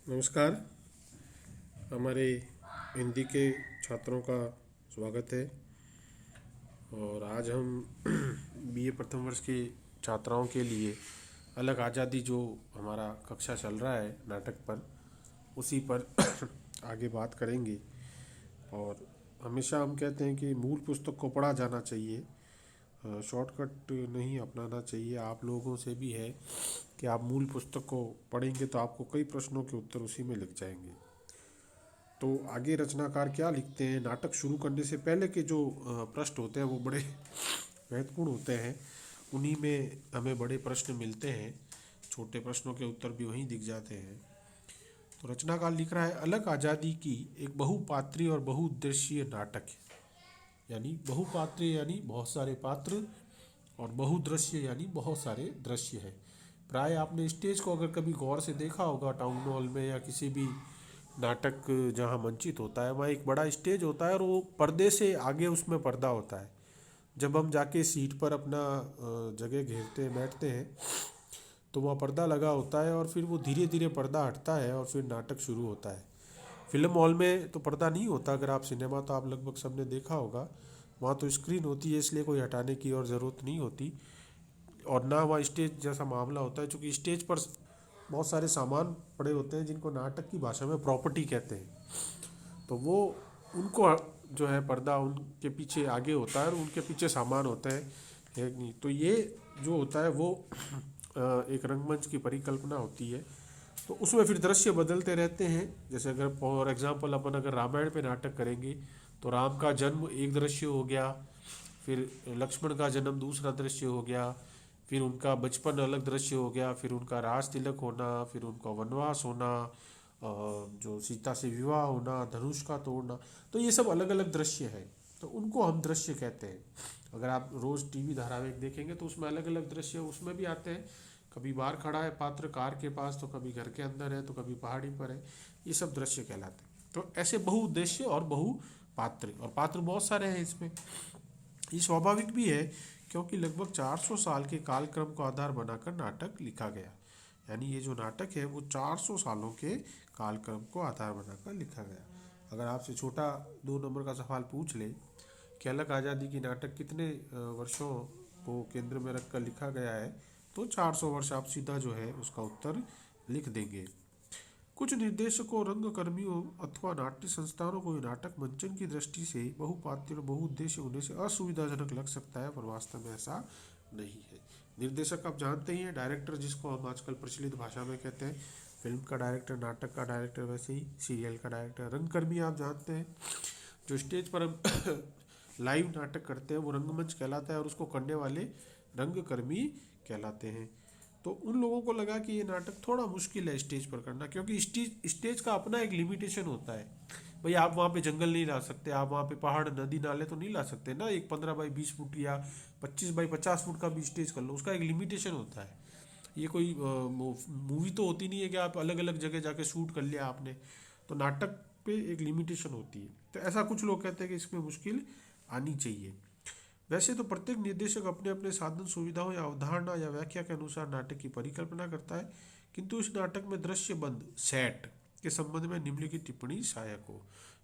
नमस्कार। हमारे हिंदी के छात्रों का स्वागत है। और आज हम बीए प्रथम वर्ष की छात्राओं के लिए अलग आज़ादी जो हमारा कक्षा चल रहा है नाटक पर, उसी पर आगे बात करेंगे। और हमेशा हम कहते हैं कि मूल पुस्तक को पढ़ा जाना चाहिए, शॉर्टकट नहीं अपनाना चाहिए। आप लोगों से भी है कि आप मूल पुस्तक को पढ़ेंगे तो आपको कई प्रश्नों के उत्तर उसी में लिख जाएंगे। तो आगे रचनाकार क्या लिखते हैं, नाटक शुरू करने से पहले के जो प्रश्न होते हैं वो बड़े महत्वपूर्ण होते हैं। उन्हीं में हमें बड़े प्रश्न मिलते हैं, छोटे प्रश्नों के उत्तर भी वहीं दिख जाते हैं। तो रचनाकार लिख रहा है, अलग आज़ादी की एक बहुपात्रीय और बहुउद्देशीय नाटक है। यानी बहुपात्रीय यानी बहुत सारे पात्र, और बहुदृश्य यानी बहुत सारे दृश्य है। प्राय आपने स्टेज को अगर कभी गौर से देखा होगा, टाउन हॉल में या किसी भी नाटक जहाँ मंचित होता है वहाँ एक बड़ा स्टेज होता है और वो पर्दे से आगे उसमें पर्दा होता है। जब हम जाके सीट पर अपना जगह घेरते हैं, बैठते हैं, तो वहाँ पर्दा लगा होता है और फिर वो धीरे धीरे पर्दा हटता है और फिर नाटक शुरू होता है। फिल्म हॉल में तो पर्दा नहीं होता, अगर आप सिनेमा तो आप लगभग सबने देखा होगा, वहाँ तो स्क्रीन होती है, इसलिए कोई हटाने की और ज़रूरत नहीं होती। और ना वहाँ स्टेज जैसा मामला होता है, क्योंकि स्टेज पर बहुत सारे सामान पड़े होते हैं जिनको नाटक की भाषा में प्रॉपर्टी कहते हैं। तो वो उनको जो है पर्दा उनके पीछे आगे होता है और उनके पीछे सामान होता है नहीं। तो ये जो होता है वो एक रंगमंच की परिकल्पना होती है। तो उसमें फिर दृश्य बदलते रहते हैं। जैसे अगर फॉर एग्जांपल अपन अगर रामायण पे नाटक करेंगे तो राम का जन्म एक दृश्य हो गया, फिर लक्ष्मण का जन्म दूसरा दृश्य हो गया, फिर उनका बचपन अलग दृश्य हो गया, फिर उनका राज तिलक होना, फिर उनका वनवास होना, जो सीता से विवाह होना, धनुष का तोड़ना। तो ये सब अलग अलग दृश्य है, तो उनको हम दृश्य कहते हैं। अगर आप रोज़ टीवी धारावाहिक देखेंगे तो उसमें अलग अलग दृश्य उसमें भी आते हैं। कभी बाहर खड़ा है पात्र कार के पास, तो कभी घर के अंदर है, तो कभी पहाड़ी पर है। ये सब दृश्य कहलाते हैं। तो ऐसे बहुउद्देश्य और बहु पात्र, और पात्र बहुत सारे हैं इसमें। ये स्वाभाविक भी है क्योंकि लगभग 400 साल के कालक्रम को आधार बनाकर नाटक लिखा गया। यानी ये जो नाटक है वो 400 सालों के कालक्रम को आधार बनाकर लिखा गया। अगर आपसे छोटा 2 नंबर का सवाल पूछ ले कि अलग आज़ादी की नाटक कितने वर्षों को केंद्र में रखकर लिखा गया है, तो 400 वर्ष आप सीधा जो है उसका उत्तर लिख देंगे। कुछ निर्देशकों, रंगकर्मियों अथवा नाट्य संस्थानों को ये नाटक मंचन की दृष्टि से बहुपात्रीय और बहुउद्देश्य होने से असुविधाजनक लग सकता है, पर वास्तव में ऐसा नहीं है। निर्देशक आप जानते ही हैं, डायरेक्टर जिसको हम आजकल प्रचलित भाषा में कहते हैं, फिल्म का डायरेक्टर, नाटक का डायरेक्टर, वैसे ही सीरियल का डायरेक्टर। रंगकर्मी आप जानते हैं, जो स्टेज पर हम लाइव नाटक करते हैं वो रंगमंच कहलाता है और उसको करने वाले रंगकर्मी कहलाते हैं। तो उन लोगों को लगा कि ये नाटक थोड़ा मुश्किल है स्टेज पर करना, क्योंकि स्टेज का अपना एक लिमिटेशन होता है। भाई आप वहाँ पे जंगल नहीं ला सकते, आप वहाँ पे पहाड़ नदी नाले तो नहीं ला सकते ना। एक 15 बाई 20 फुट या 25 बाई 50 फुट का भी स्टेज कर लो, उसका एक लिमिटेशन होता है। ये कोई मूवी तो होती नहीं है कि आप अलग अलग जगह जाके शूट कर लिया आपने। तो नाटक पे एक लिमिटेशन होती है। तो ऐसा कुछ लोग कहते हैं कि इसमें मुश्किल आनी चाहिए। वैसे तो प्रत्येक निर्देशक अपने अपने साधन सुविधाओं या अवधारणा या व्याख्या के अनुसार नाटक की परिकल्पना करता है, किंतु इस नाटक में दृश्य बंद सेट के संबंध में निम्नलिखित टिप्पणी सहायक हो।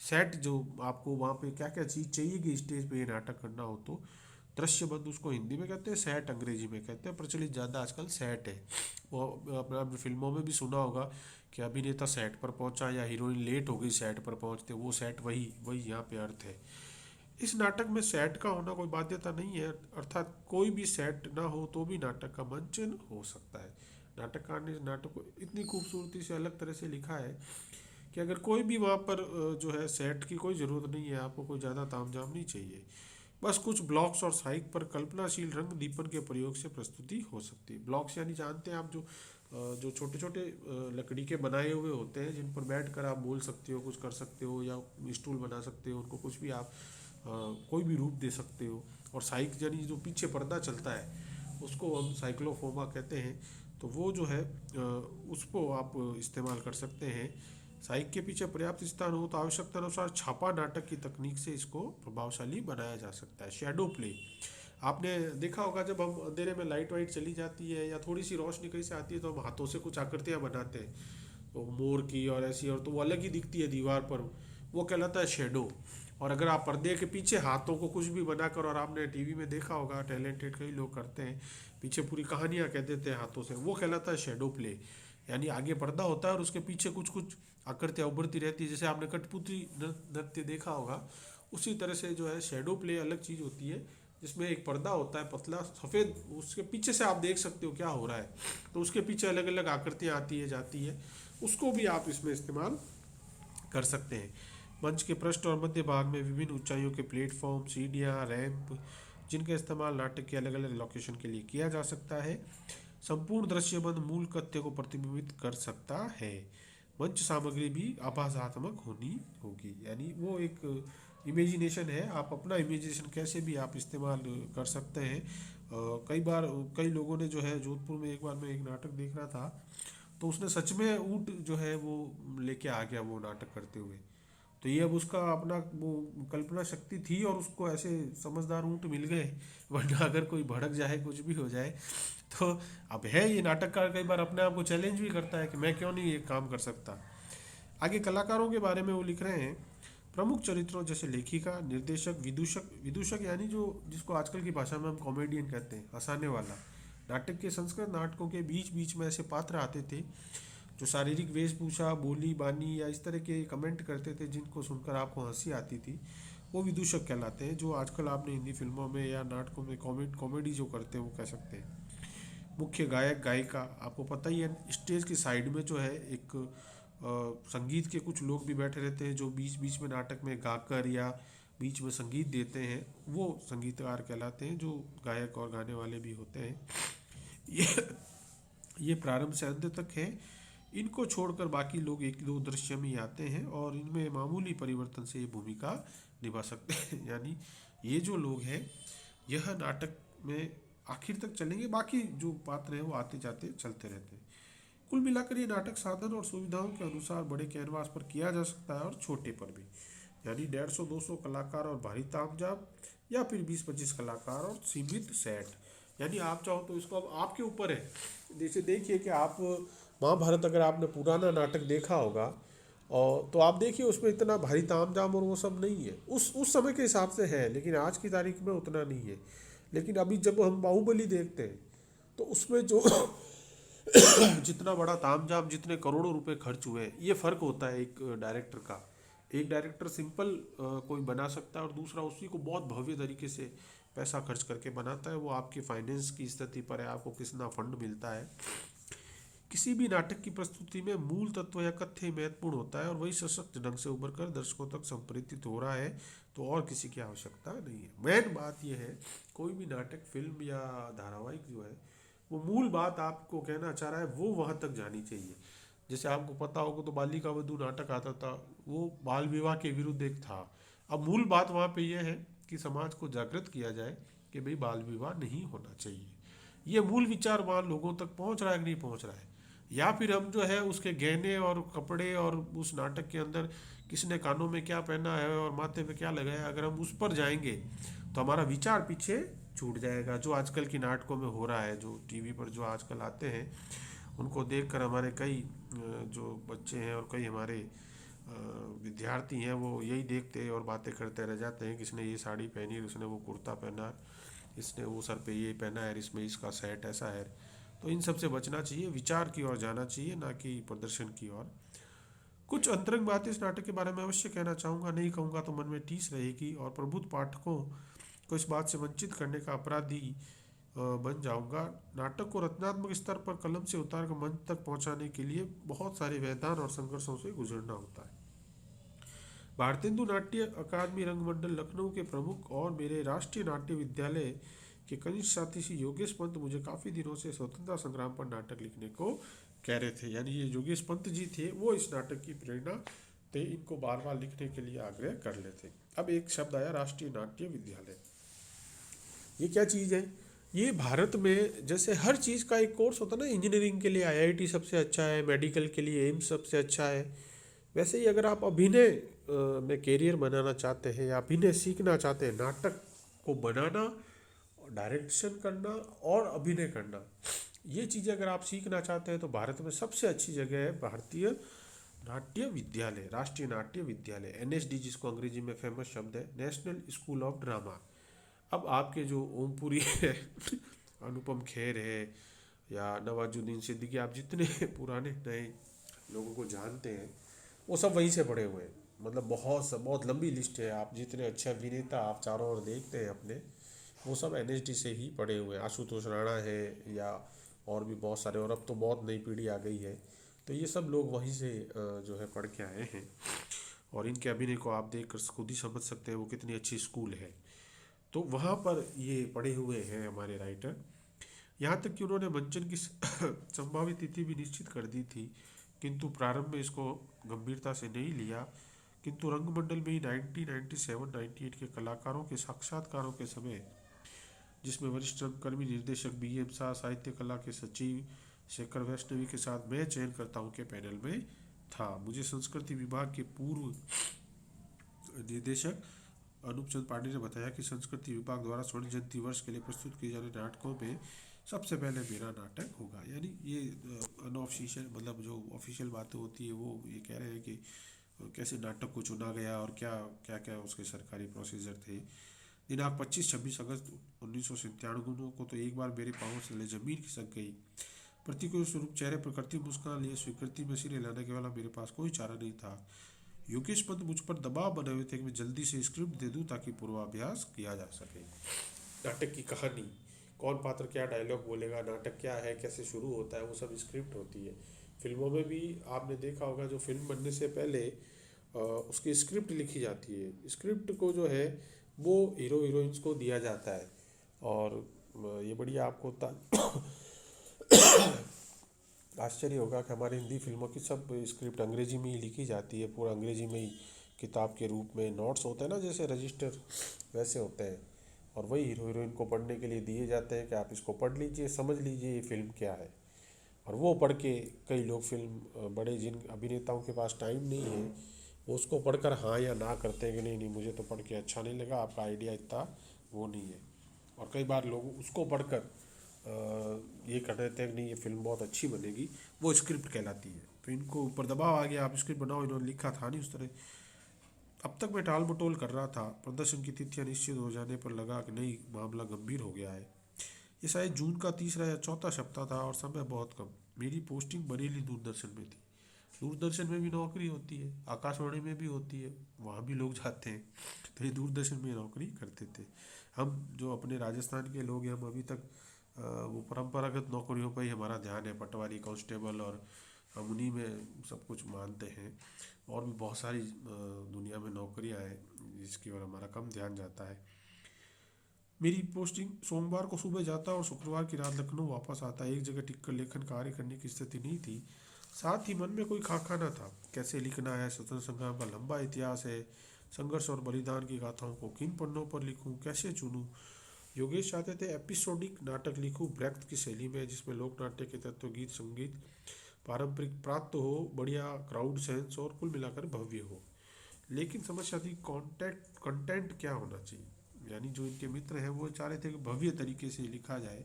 सेट जो आपको वहाँ पे क्या क्या चीज़ चाहिए कि स्टेज पे ये नाटक करना हो, तो दृश्य बंद उसको हिंदी में कहते हैं, सेट अंग्रेजी में कहते हैं। प्रचलित ज़्यादा आजकल सेट है। वो अपने फिल्मों में भी सुना होगा कि अभिनेता सेट पर पहुंचा या हीरोइन लेट हो गई सेट पर पहुंचते, वो सेट वही वही यहाँ पे अर्थ है। इस नाटक में सेट का होना कोई बाध्यता नहीं है, अर्थात कोई भी सेट ना हो तो भी नाटक का मंचन हो सकता है। नाटककार ने इस नाटक को इतनी खूबसूरती से अलग तरह से लिखा है कि अगर कोई भी वहाँ पर जो है सेट की कोई ज़रूरत नहीं है, आपको कोई ज़्यादा तामझाम नहीं चाहिए। बस कुछ ब्लॉक्स और साइक पर कल्पनाशील रंग दीपन के प्रयोग से प्रस्तुति हो सकती है। ब्लॉक्स यानी जानते हैं आप, जो छोटे छोटे लकड़ी के बनाए हुए होते हैं जिन पर बैठ कर आप बोल सकते हो, कुछ कर सकते हो, या स्टूल बना सकते हो, उनको कुछ भी आप कोई भी रूप दे सकते हो। और साइक यानी जो पीछे पर्दा चलता है उसको हम साइक्लोफोमा कहते हैं। तो वो जो है उसको आप इस्तेमाल कर सकते हैं। साइक के पीछे पर्याप्त स्थान हो तो आवश्यकता अनुसार छापा नाटक की तकनीक से इसको प्रभावशाली बनाया जा सकता है। शेडो प्ले आपने देखा होगा, जब हम अंधेरे में लाइट वाइट चली जाती है या थोड़ी सी रोशनी कहीं से आती है तो हम हाथों से कुछ आकृतियाँ बनाते हैं। वो मोर की और ऐसी, और तो वो अलग ही दिखती है दीवार पर, वो कहलाता है शेडो। और अगर आप पर्दे के पीछे हाथों को कुछ भी बनाकर, और आपने टीवी में देखा होगा, टैलेंटेड कई लोग करते हैं, पीछे पूरी कहानियाँ कह देते हैं हाथों से, वो कहलाता है शेडो प्ले। यानी आगे पर्दा होता है और उसके पीछे कुछ कुछ आकृतियाँ उभरती रहती है, जैसे आपने कठपुतली नृत्य देखा होगा, उसी तरह से जो है शेडो प्ले अलग चीज़ होती है, जिसमें एक पर्दा होता है पतला सफ़ेद, उसके पीछे से आप देख सकते हो क्या हो रहा है, तो उसके पीछे अलग अलग आकृतियाँ आती है जाती है, उसको भी आप इसमें इस्तेमाल कर सकते हैं। मंच के पृष्ठ और मध्य भाग में विभिन्न ऊंचाइयों के प्लेटफॉर्म, सीढ़ियाँ, रैंप, जिनका इस्तेमाल नाटक के अलग अलग लोकेशन के लिए किया जा सकता है। संपूर्ण दृश्यबंध मूल कथ्य को प्रतिबिंबित कर सकता है। मंच सामग्री भी आभासात्मक होनी होगी, यानी वो एक इमेजिनेशन है, आप अपना इमेजिनेशन कैसे भी आप इस्तेमाल कर सकते हैं। कई बार कई लोगों ने जो है, जोधपुर में एक बार मैं एक नाटक देख रहा था, तो उसने सच में ऊँट जो है वो लेके आ गया वो नाटक करते हुए। तो ये अब उसका अपना वो कल्पना शक्ति थी, और उसको ऐसे समझदार ऊँट मिल गए, वरना अगर कोई भड़क जाए कुछ भी हो जाए तो। अब है ये नाटककार कई बार अपने आप को चैलेंज भी करता है कि मैं क्यों नहीं ये काम कर सकता। आगे कलाकारों के बारे में वो लिख रहे हैं, प्रमुख चरित्रों जैसे लेखिका, निर्देशक, विदूषक, विदूषक यानी जो जिसको आजकल की भाषा में हम कॉमेडियन कहते हैं, हंसाने वाला। नाटक के संस्कृत नाटकों के बीच बीच में ऐसे पात्र आते थे जो शारीरिक वेशभूषा, बोली बानी या इस तरह के कमेंट करते थे जिनको सुनकर आपको हंसी आती थी, वो विदूषक कहलाते हैं। जो आजकल आपने हिंदी फिल्मों में या नाटकों में कॉमेडी जो करते हैं वो कह सकते हैं। मुख्य गायक गायिका, आपको पता ही है, स्टेज की साइड में जो है एक संगीत के कुछ लोग भी बैठे रहते हैं जो बीच बीच में नाटक में गाकर या बीच में संगीत देते हैं, वो संगीतकार कहलाते हैं, जो गायक और गाने वाले भी होते हैं। ये ये प्रारंभ से अंत तक है। इनको छोड़कर बाकी लोग एक दो दृश्य में ही आते हैं और इनमें मामूली परिवर्तन से ये भूमिका निभा सकते हैं। यानी ये जो लोग हैं यह नाटक में आखिर तक चलेंगे, बाकी जो पात्र हैं वो आते जाते चलते रहते हैं। कुल मिलाकर ये नाटक साधन और सुविधाओं के अनुसार बड़े कैनवास पर किया जा सकता है और छोटे पर भी, यानी 150-200 कलाकार और भारी तामझाम, या फिर 20-25 कलाकार और सीमित सेट। यानी आप चाहो तो इसको, अब आपके ऊपर है। जैसे देखिए कि आप महाभारत अगर आपने पुराना नाटक देखा होगा, और तो आप देखिए उसमें इतना भारी तामझाम और वो सब नहीं है, उस समय के हिसाब से है, लेकिन आज की तारीख में उतना नहीं है। लेकिन अभी जब हम बाहुबली देखते हैं तो उसमें जो जितना बड़ा तामझाम, जितने करोड़ों रुपए खर्च हुए, ये फ़र्क होता है एक डायरेक्टर का। एक डायरेक्टर सिंपल कोई बना सकता है और दूसरा उसी को बहुत भव्य तरीके से पैसा खर्च करके बनाता है। वो आपकी फाइनेंस की स्थिति पर है, आपको कितना फंड मिलता है। किसी भी नाटक की प्रस्तुति में मूल तत्व या कथ्य ही महत्वपूर्ण होता है, और वही सशक्त ढंग से उभर कर दर्शकों तक संप्रेषित हो रहा है, तो और किसी की आवश्यकता नहीं है। मेन बात यह है, कोई भी नाटक, फिल्म या धारावाहिक जो है, वो मूल बात आपको कहना चाह रहा है वो वहाँ तक जानी चाहिए। जैसे आपको पता होगा तो बालिका वधू नाटक आता था, वो बाल विवाह के विरुद्ध एक था। अब मूल बात वहाँ पे यह है कि समाज को जागृत किया जाए कि भाई बाल विवाह नहीं होना चाहिए। ये मूल विचार वहाँ लोगों तक पहुँच रहा है कि नहीं पहुँच रहा है, या फिर हम जो है उसके गहने और कपड़े और उस नाटक के अंदर किसने कानों में क्या पहना है और माथे पे क्या लगाया, अगर हम उस पर जाएंगे तो हमारा विचार पीछे छूट जाएगा। जो आजकल की नाटकों में हो रहा है, जो टीवी पर जो आजकल आते हैं, उनको देखकर हमारे कई जो बच्चे हैं और कई हमारे विद्यार्थी हैं वो यही देखते और बातें करते रह जाते हैं कि इसने ये साड़ी पहनी है, उसने वो कुर्ता पहना, इसने वो सर पे ये पहना है, इसमें इसका सेट ऐसा है। तो इन सब से बचना चाहिए, विचार की ओर जाना चाहिए, ना कि प्रदर्शन की ओर। कुछ अंतरंग बातें इस नाटक के बारे में अवश्य कहना चाहूँगा, नहीं कहूँगा तो मन में टीस रहेगी और प्रबुद्ध पाठकों को इस बात से वंचित करने का अपराधी बन जाऊंगा। नाटक को रचनात्मक स्तर पर कलम से उतार कर मंच तक पहुंचाने के लिए बहुत सारे व्यवधान और संघर्षों से गुजरना होता है। भारतेंदु नाट्य अकादमी रंगमंडल लखनऊ के प्रमुख और मेरे राष्ट्रीय नाट्य विद्यालय के कनिष्ठ साथी श्री योगेश पंत मुझे काफ़ी दिनों से स्वतंत्रता संग्राम पर नाटक लिखने को कह रहे थे। यानी ये योगेश पंत जी थे, वो इस नाटक की प्रेरणा थे, इनको बार बार लिखने के लिए आग्रह कर लेते। अब एक शब्द आया, राष्ट्रीय नाट्य विद्यालय। ये क्या चीज़ है? ये भारत में जैसे हर चीज़ का एक कोर्स होता है ना, इंजीनियरिंग के लिए आईआईटी सबसे अच्छा है, मेडिकल के लिए एम्स सबसे अच्छा है, वैसे ही अगर आप अभिनय में कैरियर बनाना चाहते हैं या अभिनय सीखना चाहते हैं, नाटक को बनाना, डायरेक्शन करना और अभिनय करना, ये चीज़ें अगर आप सीखना चाहते हैं तो भारत में सबसे अच्छी जगह है भारतीय नाट्य विद्यालय, राष्ट्रीय नाट्य विद्यालय, एनएसडी, जिसको अंग्रेजी में फेमस शब्द है, नेशनल स्कूल ऑफ ड्रामा। अब आपके जो ओमपुरी है, अनुपम खेर है, या नवाजुद्दीन सिद्दीकी, आप जितने पुराने नए लोगों को जानते हैं वो सब वहीं से पढ़े हुए हैं। मतलब बहुत लंबी लिस्ट है, आप जितने अच्छे अभिनेता आप चारों ओर देखते हैं अपने, वो सब एनएसडी से ही पढ़े हुए हैं। आशुतोष राणा है, या और भी बहुत सारे, और अब तो बहुत नई पीढ़ी आ गई है, तो ये सब लोग वहीं से जो है पढ़ के आए हैं। और इनके अभिनय को आप देख कर खुद ही समझ सकते हैं वो कितनी अच्छी स्कूल है। तो वहाँ पर ये पढ़े हुए हैं हमारे राइटर। यहाँ तक कि उन्होंने मंचन की संभावित तिथि भी निश्चित कर दी थी, किंतु प्रारंभ में इसको गंभीरता से नहीं लिया। किंतु रंगमंडल में ही 1997-98 के कलाकारों के साक्षात्कारों के समय, जिसमें वरिष्ठ रंगकर्मी निर्देशक BM शाह, साहित्य कला के सचिव शेखर वैष्णवी के साथ मैं चयनकर्ताओं के पैनल में था। मुझे संस्कृति विभाग के पूर्व निर्देशक अनूप चंद पांडे ने बताया कि संस्कृति विभाग द्वारा स्वर्ण जयंती वर्ष के लिए प्रस्तुत किए जाने नाटकों में सबसे पहले मेरा नाटक होगा। यानी ये अनऑफिशियल, मतलब जो ऑफिशियल बातें होती है वो ये कह रहे हैं कि कैसे नाटक को चुना गया और क्या क्या क्या उसके सरकारी प्रोसीजर थे। दिनांक 25-26 अगस्त 1997 को तो एक बार मेरे पाँव से जमीन खिसक गई। प्रतिकूल स्वरूप चेहरे पर कृत्रिम मुस्कान लिए स्वीकृति में सिरे लाने के वाला मेरे पास कोई चारा नहीं था। योगेश पंत मुझ पर दबाव बनाए हुए थे कि मैं जल्दी से स्क्रिप्ट दे दूं ताकि पूर्वाभ्यास किया जा सके। नाटक की कहानी, कौन पात्र क्या डायलॉग बोलेगा, नाटक क्या है, कैसे शुरू होता है, वो सब स्क्रिप्ट होती है। फिल्मों में भी आपने देखा होगा, जो फिल्म बनने से पहले उसकी स्क्रिप्ट लिखी जाती है। स्क्रिप्ट को जो है वो हीरो हीरोइंस को दिया जाता है। और ये बढ़िया आपको आश्चर्य होगा कि हमारे हिंदी फिल्मों की सब स्क्रिप्ट अंग्रेजी में ही लिखी जाती है, पूरा अंग्रेजी में ही किताब के रूप में नोट्स होते हैं ना, जैसे रजिस्टर वैसे होते हैं। और वही हीरो हीरोइन को पढ़ने के लिए दिए जाते हैं कि आप इसको पढ़ लीजिए, समझ लीजिए ये फिल्म क्या है। और वो पढ़ के कई लोग फिल्म, बड़े जिन अभिनेताओं के पास टाइम नहीं है, वो उसको पढ़कर हाँ या ना करते हैं कि नहीं नहीं मुझे तो पढ़ के अच्छा नहीं लगा, आपका आइडिया इतना वो नहीं है। और कई बार लोग उसको पढ़कर ये कर देते हैं कि नहीं ये फिल्म बहुत अच्छी बनेगी, वो स्क्रिप्ट कहलाती है। तो इनको ऊपर दबाव आ गया, आप स्क्रिप्ट बनाओ, इन्होंने लिखा था नहीं उस तरह। अब तक मैं टाल मटोल कर रहा था। प्रदर्शन की तिथियां निश्चित हो जाने पर लगा कि नहीं, मामला गंभीर हो गया है। ये शायद जून का तीसरा या चौथा सप्ताह था और समय बहुत कम। मेरी पोस्टिंग बरेली दूरदर्शन में थी। दूरदर्शन में भी नौकरी होती है, आकाशवाणी में भी होती है, वहाँ भी लोग जाते हैं। तो ये दूरदर्शन में नौकरी करते थे। हम जो अपने राजस्थान के लोग हैं, हम अभी तक वो परंपरागत नौकरियों पर ही हमारा ध्यान है, पटवारी, कांस्टेबल, और हम उन्हीं में सब कुछ मानते हैं। और भी बहुत सारी दुनिया में नौकरियां हैं जिसकी ओर हमारा कम ध्यान जाता है। मेरी पोस्टिंग सोमवार को सुबह जाता और शुक्रवार की रात लखनऊ वापस आता। एक जगह टिक कर लेखन कार्य करने की स्थिति नहीं थी। साथ ही मन में कोई खाका न था। कैसे लिखना है, स्वतंत्र संग्राम का लंबा इतिहास है, संघर्ष और बलिदान की गाथाओं को किन पन्नों पर लिखूं, कैसे चुनूं। योगेश चाहते थे एपिसोडिक नाटक लिखूं ब्रेख्त की शैली में, जिसमें लोक नाट्य के तत्व, गीत संगीत पारंपरिक प्राप्त हो, बढ़िया क्राउड सेंस और कुल मिलाकर भव्य हो। लेकिन समस्या थी कंटेंट क्या होना चाहिए। यानी जो इनके मित्र हैं वो चाह रहे थे कि भव्य तरीके से लिखा जाए,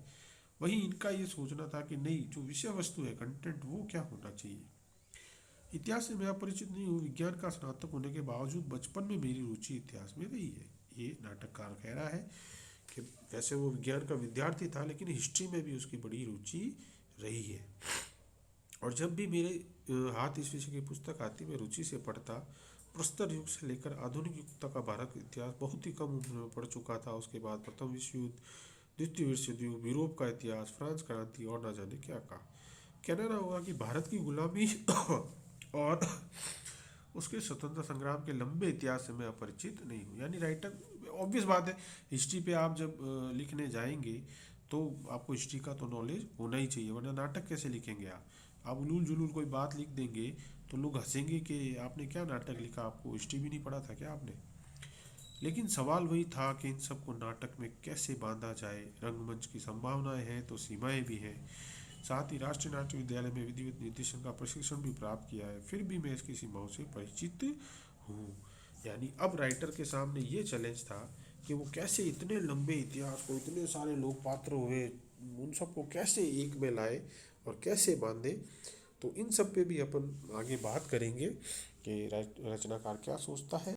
वहीं इनका ये सोचना था कि नहीं, जो विषय वस्तु है, कंटेंट, वो क्या होना चाहिए। इतिहास से मैं अपरिचित नहीं हूँ। विज्ञान का स्नातक होने के बावजूद बचपन में मेरी रुचि इतिहास में रही है। ये नाटककार कह रहा है कि वैसे वो विज्ञान का विद्यार्थी था, लेकिन हिस्ट्री में भी उसकी बड़ी रुचि रही है। और जब भी मेरे हाथ इस विषय की पुस्तक आती, मैं रुचि से पढ़ता। प्रस्तर युग से लेकर आधुनिक युग तक का भारत का इतिहास बहुत ही कम उम्र में पढ़ चुका था। उसके बाद प्रथम विश्व युद्ध, द्वितीय विश्व युद्ध, यूरोप का इतिहास, फ्रांस क्रांति और न जाने क्या कहा। कहना ना होगा कि भारत की गुलामी और उसके स्वतंत्रता संग्राम के लंबे इतिहास से मैं अपरिचित नहीं हूँ। यानी राइटर, ऑब्वियस बात है, हिस्ट्री पे आप जब लिखने जाएंगे तो आपको हिस्ट्री का तो नॉलेज होना ही चाहिए, वरना नाटक कैसे लिखेंगे आप उलूल जुलूल कोई बात लिख देंगे तो लोग हंसेंगे कि आपने क्या नाटक लिखा, आपको हिस्ट्री भी नहीं पढ़ा था क्या आपने। लेकिन सवाल वही था कि इन सबको नाटक में कैसे बांधा जाए। रंगमंच की संभावनाएं हैं तो सीमाएं भी हैं। साथ ही राष्ट्रीय नाट्य विद्यालय में विधिवत निर्देशन का प्रशिक्षण भी प्राप्त किया है, फिर भी मैं इसकी सीमाओं से परिचित हूँ। यानी अब राइटर के सामने ये चैलेंज था कि वो कैसे इतने लंबे इतिहास को, इतने सारे लोग पात्र हुए, उन सबको कैसे एक में लाए और कैसे बांधे, तो इन सब पे भी अपन आगे बात करेंगे कि रचनाकार क्या सोचता है।